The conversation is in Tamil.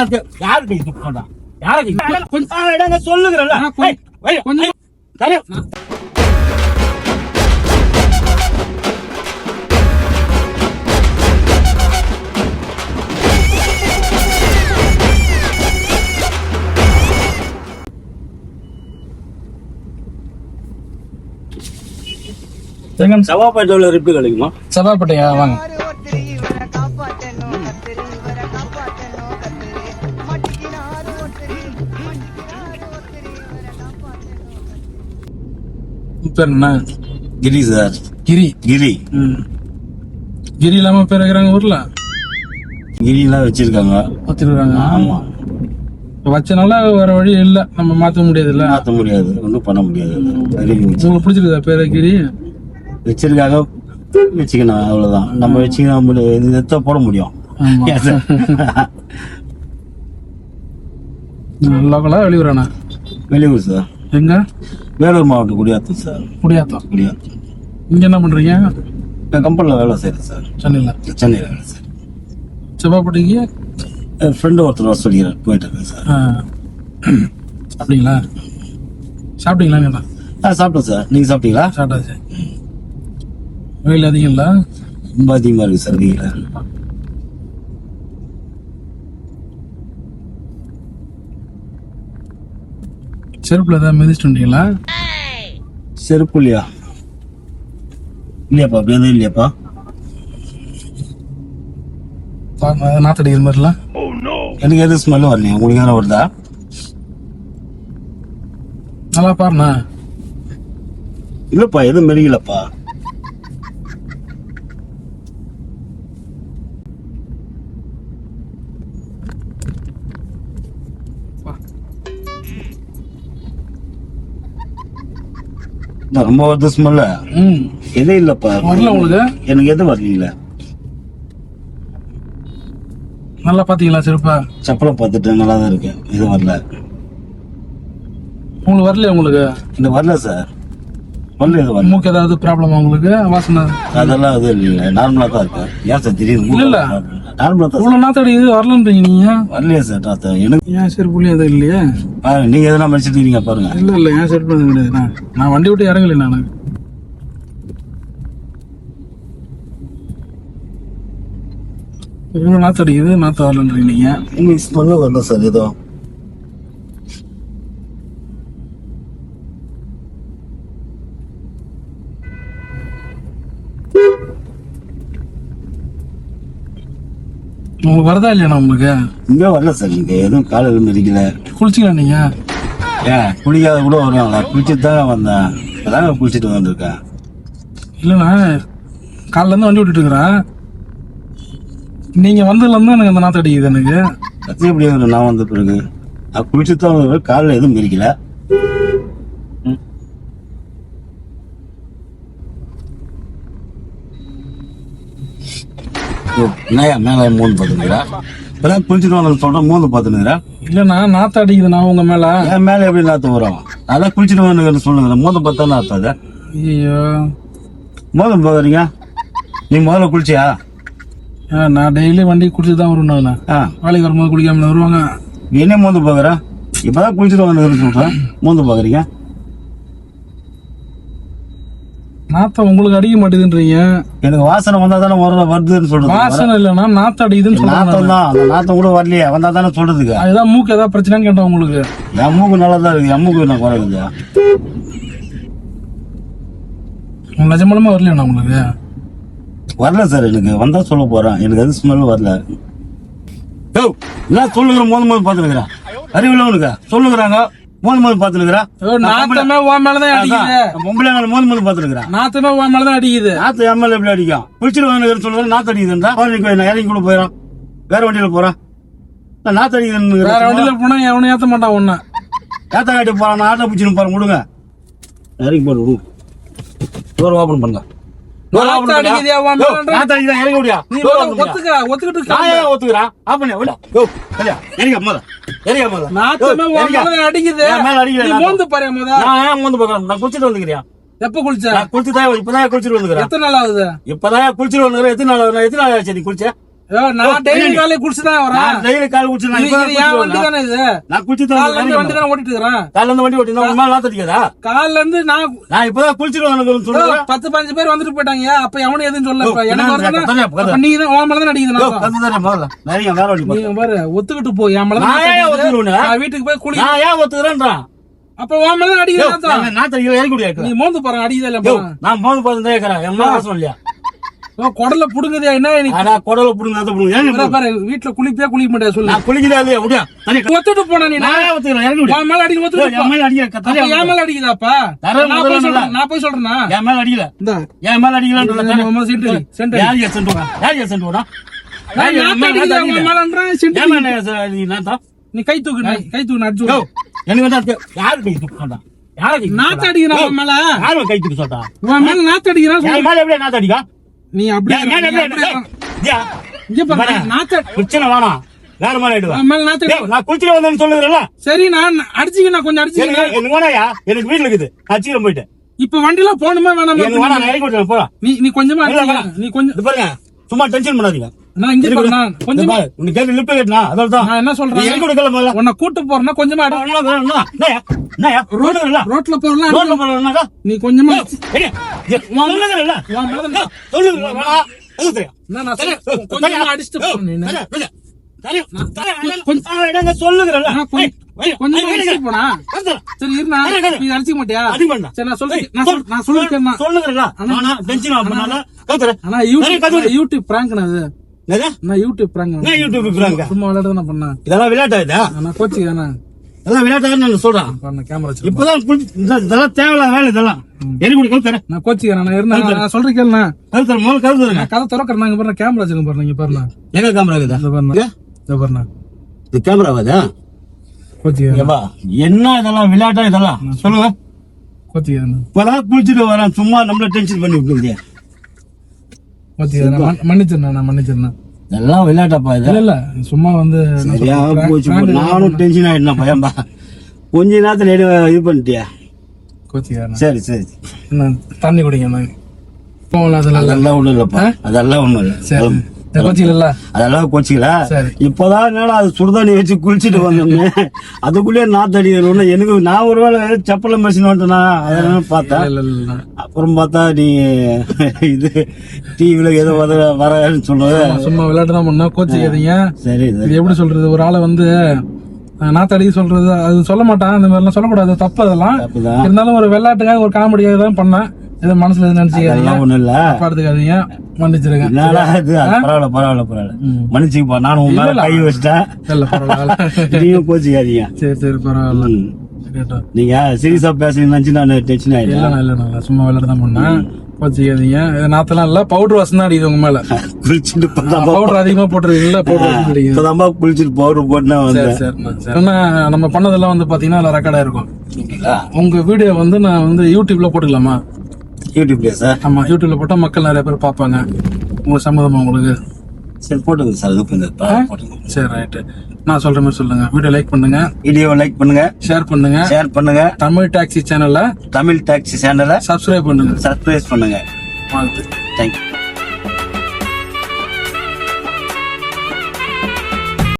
கொஞ்சம் சொல்லுகிறல்ல கொஞ்சம் சவாப்பேட்டையில் ரிப்பு கிடைக்குமா? சவாப்பேட்டையா? வாங்க. பேர் என்ன? கிரி சார். கிரி. கிரி. கிரி இல்லாம பேர் வைக்கிறாங்க ஊர்ல. கிரி எல்லாம் வச்சிருக்காங்க. ஆமா. வச்சனால வேற வழி இல்ல, நம்ம மாத்த முடியாது இல்ல. மாத்த முடியாது, ஒன்றும் பண்ண முடியாது. உங்களுக்கு பிடிச்சிருக்கா பேரு கிரி? வச்சிருக்காங்க, வச்சுக்கணும், அவ்வளவுதான். நம்ம வச்சுக்கணும், போட முடியும். லோக்கலா வெளியூரானா? வெளியூர் சார். எங்க? வேலூர் மாவட்டம், குடியாத்தம் சார். குடியாத்தம். குடியாத்தம். இங்க என்ன பண்றீங்க? கம்பெனில வேலை செய்யறேன் சார். சென்னையில வேலை சார். செவ்வாப்பேட்டைக்கு என் ஃப்ரெண்டு ஒருத்தர் சொல்லிக்கிறேன், போயிட்டு இருக்கேன் சார். அப்படிங்களா? சாப்பிட்டீங்களா? சாப்பிட்டேன் சார். நீங்க சாப்பிட்டீங்களா? சாப்பிட்டாச்சு. வெயில் அதிகம் இல்ல? ரொம்ப அதிகமா இருக்கு சார் வெயில். செருப்புல ஏதாவது மிதிச்சுட்டு வந்தீங்களா? செருப்பு இல்லையா? இல்லையாப்பா, அப்படியே எதுவும் இல்லையாப்பா. நாத்தடிக்கிற மாதிரிலாம் எனக்கு எதுவும் ஸ்மெல் வரலையா? உங்களுக்கு எதனா வருதா? நல்லா பாருண்ணா. இல்லப்பா, எதுவும் மெருகலப்பா. ரொம்ப வருது ஸ்மெல்ல. எதுவும் இல்லப்பா. வரல உங்களுக்கு? எனக்கு எதுவும் வரல. நல்லா பாத்தீங்களா செருப்பா? சப்பளம் பார்த்துட்டு நல்லா தான் இருக்கு, எதுவும் வரல. உங்களுக்கு வரல? உங்களுக்கு இந்த வரல சார். வரல, எதுவும் வரல. மூக்கு ஏதாவது ப்ராப்ளமா உங்களுக்கு? வாசனை அதெல்லாம் எதுவும் இல்லை, நார்மலா தான் இருக்கு. ஏன் சார் தெரியுது? இல்ல நார்மலா தான். இவ்வளவு நாத்தடி இது வரலன்றீங்க நீங்க. வரலையா சார் நாத்தம்? எனக்கு ஏன் செருப்புலயும் எதுவும் இல்லையே? நீங்க எதனா மடிச்சிட்டு பாருங்க. இல்ல ஏன் செருப்பு எதுவும் கிடையாது. நான் வண்டி விட்டு இறங்கல. நானு இவ்வளவு நாத்தடிக்குது, நாத்த வரலன்றீங்க நீங்க. உங்களுக்கு ஸ்மெல்ல வரல சார் ஏதோ? உங்களுக்கு வரதா இல்லையா? உங்களுக்கு இங்கே வரல சார். நீங்க எதுவும் காலையில் மெரிக்கல. குளிச்சிங்களா நீங்க? ஏன் குளிக்காத கூட வருவாங்களா? குளிச்சுட்டு தாங்க வந்தேன். இப்பதாங்க குளிச்சுட்டு வந்திருக்கேன். இல்லைண்ணா, காலைல இருந்து வண்டி விட்டுட்டு இருக்கிறேன். நீங்க வந்ததுல இருந்து எனக்கு அந்த நாத்து அடிக்குது. எனக்கு அது எப்படி வரும்? நான் வந்த பிறகு குளிச்சுட்டு தான் வந்து காலையில் எதுவும் மெரிக்கல. என்னையா மேல மூணு பார்த்துக்கிறா? இப்பதான் குளிச்சுட்டு வந்து சொல்றேன், மூணு பார்த்துனுக்கிறா. இல்லண்ணா, நாத்து அடிக்குது. நான் உங்க மேல என் மேல எப்படி நாத்து வரும்? அதான் குளிச்சுட்டு வந்து சொல்லுங்க. மூணு பார்த்தா நாத்தாது. ஐயோ, முதல்ல பாக்குறீங்க. நீ முதல்ல குளிச்சியா? நான் டெய்லி வண்டி குடிச்சுட்டு தான் வருவேன். வேலைக்கு வரும்போது குளிக்காம வருவாங்க. என்ன மூந்து பாக்குற? இப்பதான் குளிச்சுட்டு வந்து சொல்றேன், மூந்து பாக்குறீங்க. நாத்தம் உங்களுக்கு அடிக்க மாட்டேதுன்றீங்க. எனக்கு வாசனை வந்தா தானே வருதுன்னு சொல்றது. வாசனை இல்லைன்னா நாத்தம் அடிக்குதுன்னு நாத்தம் தான். அந்த நாத்தம் கூட வரலையே, வந்தா தானே சொல்றதுக்கு. அதுதான் மூக்கு ஏதாவது பிரச்சனைன்னு கேட்டேன் உங்களுக்கு. என் மூக்கு நல்லா தான் இருக்கு. என் மூக்கு என்ன குறையுது? நிஜமாலுமே வரலையா உங்களுக்கு? வரல சார். எனக்கு வந்தா சொல்ல போறேன். எனக்கு எது ஸ்மெல் வரல. என்ன சொல்லுங்க? மோது பாத்துருக்கிறேன். அறிவில்ல உனக்கு சொல்லுங்கிறாங்க. மோது பாத்துருக்கிறேன். நாத்தமே உன் மேலதான் அடிக்குது. பொம்பளை மோது பாத்துருக்கிறேன். நாத்தமே உன் மேலதான் அடிக்குது. நாத்து என் மேல எப்படி அடிக்கும்? குளிச்சுட்டு சொல்லுறது நாத்து அடிக்குதுன்றா. இறங்கி கூட போயிடும், வேற வண்டியில போறேன். நாத்து அடிக்குதுன்னு வேற வண்டியில போனா எவனும் ஏத்த மாட்டான். ஒண்ணு ஏத்த காட்டி போறான். நாட்டை பிடிச்சின்னு போறேன். விடுங்க, இறங்கி போடு. விடுங்க, டோர் ஓபன் பண்ணுங்க. எப்ப குளிச்சா? இப்பதான் குளிச்சுட்டு வந்துக்கிறேன். எத்தனை நாள் ஆகுது? இப்பதான் குளிச்சுட்டு வந்துக்கிறேன். எத்தனை நாள் ஆச்சு நீ குளிச்ச? நான் டெய்லி காலையில குடிச்சுதான் வரேன். நான் டெய்லி கால் குடிச்சு நான் இப்பதான் என் வண்டி தானே இது. நான் குடிச்சிட்டு காலைல இருந்து வண்டி தானே ஓட்டிட்டு இருக்கிறேன். காலைல இருந்து வண்டி ஓட்டினா உன் மேல நாத்தடிக்காதா? காலைல இருந்து நான் இப்பதான் குளிச்சிட்டு வந்து சொல்லுவேன். 10-15 பேர் வந்துட்டு போயிட்டாங்க. அப்ப எவனும் எதுவும் சொல்ல. ஓ, எனக்கு நான் வரதுன்னா கத்தாரியா, நீ தான் உன் மேலதான் அடிக்குது. கத்துதானே முதல்ல நிறைய வேற வண்டி நீங்க பாரு ஒத்துக்கிட்டு போ. என் மேல நான் ஏன் ஒத்துக்கிறேன்? நான் வீட்டுக்கு போய் குளி. நான் ஏன் ஒத்துக்கிறேன்றான்? அப்ப உன் மேலதான் அடிக்குது. நாத்தடிக்கல இறக்கி முடியாது. நீ மோந்து பாரு அடிக்குதா இல்ல. நான் போது பார்த்து கேட்கறேன் என் மேல சொல்லியா குடல புடுங்குதா என்ன? ஆனா குடல புடுங்க பாரு வீட்டுல குளிப்பியா குளிக்க மாட்டேன் சொல்லு. நான் குளிக்கிறா இல்லையா முடியா ஒத்துட்டு போனா நீ. நான் ஏன் ஒத்துக்கிறேன்? இறக்கி முடியாது. உன் மேல அடிக்க ஒத்துட்டு என் மேல அடிக்கல. என் மேல அடிக்குதாப்பா? நான் போய் சொல்றேன்னா என் மேல அடிக்கல. இந்த என் மேல அடிக்கல. சென்ட்ரி யார் சென்ட் போறா? யார் சென்ட் போறா? நீ கை தூக்கு அடிச்சு எனக்கு வந்து யாரு கை தூக்க சொன்னா? யாரு நாத்து அடிக்கிறான் உன் மேல. யாரு கை தூக்க சொன்னா? உன் மேல நாத்து அடிக்கிறான். என் மேல எப்படியா நாத்து அடிக்கா? நீ அப்படியே இங்க பாரு நாத்து பிரச்சனை வேணாம். வேற மாதிரி ஆயிடுவா. உன் மேல நாத்து நான் குளிச்சுட்டு வந்தேன்னு சொல்லுறேன்ல. சரி நான் அடிச்சுக்க. நான் கொஞ்சம் அடிச்சுக்க. எனக்கு வேணாயா? எனக்கு வீட்டுல இருக்குது. நான் சீக்கிரம் போயிட்டேன். இப்ப வண்டியில போகணுமா வேணாமா? எனக்கு வேணாம். நான் இறக்கி விட்டுறேன் போலாம். நீ கொஞ்சமா அடிச்சுக்க. நீ கொஞ்சம் இது பாருங்க சும்மா டென்ஷன் பண்ணாதீங்க. நான் இங்க பாரு நான் கொஞ்சமா உனக்கு கேட்டு லிப் கேட்டனா அதனால நான் என்ன சொல்றேன்? இறக்கி விடுக்கல முதல்ல. உன்னை கூட்டு போறேன்னா கொஞ்சமா ரோட்ல போறலாம். நீ கொஞ்சமா கொஞ்சமா அடிச்சுட்டு போனா சரி இருந்தா நீ அடிச்சுக்க மாட்டியா? சரி நான் சொல்லுறேன். ஆனா யூடியூப் பிராங்க் அது. நான் யூடியூப் பிராங்க் சும்மா விளையாட்டு தான் பண்ணேன். இதெல்லாம் விளையாட்டா? நான் கோச்சு தானே இதெல்லாம் விளையாட்டா சொல்றேன். கேமரா இப்பதான் இதெல்லாம் தேவையில்லாத வேலை. இதெல்லாம் எனக்கு தரேன். நான் கோச்சிக்கிறேன். நான் இருந்தா நான் சொல்றேன் கேளுண்ணா. கருத்து கதை திறக்கிறேன். நாங்க பாருங்க கேமரா வச்சுக்க பாருங்க. இங்க பாருங்க எங்க கேமரா இருக்குதா? பாருங்க இது கேமராவாதா? கோச்சிக்கிறேன். என்ன இதெல்லாம் விளையாட்டா? இதெல்லாம் சொல்லுங்க. கோச்சிக்கிறேன். இப்பதான் குளிச்சுட்டு வரேன். சும்மா நம்மள டென்ஷன் பண்ணி விட்டு மன்னிச்சிருந்தேன். இதெல்லாம் விளையாட்டாப்பா? இது இல்ல சும்மா வந்து நானும் டென்ஷன் ஆயிட்டேன் பயம்பா. கொஞ்ச நேரத்துல இது பண்ணிட்டியா? கோச்சிக்கிறேன். சரி சரி தண்ணி குடிங்க. அதெல்லாம் ஒண்ணும் இல்லப்பா. அதெல்லாம் ஒண்ணும் இல்ல. சரி கோச்சிக்கல. அதெல்லாம் கோச்சிக்கல. சரி இப்பதான் என்னால அது சுடுதண்ணி வச்சு குளிச்சுட்டு வந்தோம்னு அதுக்குள்ளேயே நாத்தடிக்கணும். எனக்கு நான் ஒருவேளை செப்பல மிஷின் வந்துட்டேனா அதெல்லாம் பார்த்தேன். அப்புறம் பார்த்தா நீ இது டிவில ஏதோ வரன்னு சொல்லுவது. சும்மா விளையாட்டு தான் பண்ணா கோச்சிக்காதீங்க. சரி இது எப்படி சொல்றது? ஒரு ஆளை வந்து நாத்தடி சொல்றது அது சொல்ல மாட்டான். அந்த மாதிரிலாம் சொல்லக்கூடாது. தப்பு. அதெல்லாம் இருந்தாலும் ஒரு விளையாட்டுக்காக ஒரு காமெடியாக தான் பண்ணேன். எது மனசுல எது நினைச்சுக்காதீங்க. ஒண்ணும் இல்ல எடுத்துக்காதீங்க. மன்னிச்சிருங்க. பரவாயில்ல மன்னிச்சுப்பா. நானும் உங்க மேல கை வச்சிட்டேன். இல்ல பரவாயில்ல. நீயும் கோச்சிக்காதீங்க. சரி பரவாயில்ல. நீங்க சீரியஸா பேசுறீங்கன்னு நினைச்சு நான் டென்ஷன் ஆயிட்டேன். இல்ல சும்மா விளையாட்டு தான் பண்ணேன். கோச்சிக்காதீங்க. நாத்தெல்லாம் இல்ல பவுடர் வாசம் தான் அடிக்குது உங்க மேல. குளிச்சுட்டு பவுடர் அதிகமா போட்டுருக்கீங்களா? பவுடர் குளிச்சுட்டு பவுடர் போட்டா நம்ம பண்ணதெல்லாம் வந்து பாத்தீங்கன்னா ரெக்கார்ட் ஆயிருக்கும். உங்க வீடியோ வந்து நான் வந்து யூடியூப்ல போட்டுக்கலாமா? யூடியூப்லயா சார்? ஆமா யூடியூப்ல போட்டா மக்கள் நிறைய பேர் பாப்பாங்க. உங்களுக்கு சம்மதமா உங்களுக்கு? சரி போட்டுங்க சார். சரி ரைட்டு. நான் சொல்ற மாதிரி சொல்லுங்க. வீடியோ லைக் பண்ணுங்க. ஷேர் பண்ணுங்க. தமிழ் டாக்ஸி சேனலை சப்ஸ்கிரைப் பண்ணுங்க. வாழ்த்து. தேங்க்யூ.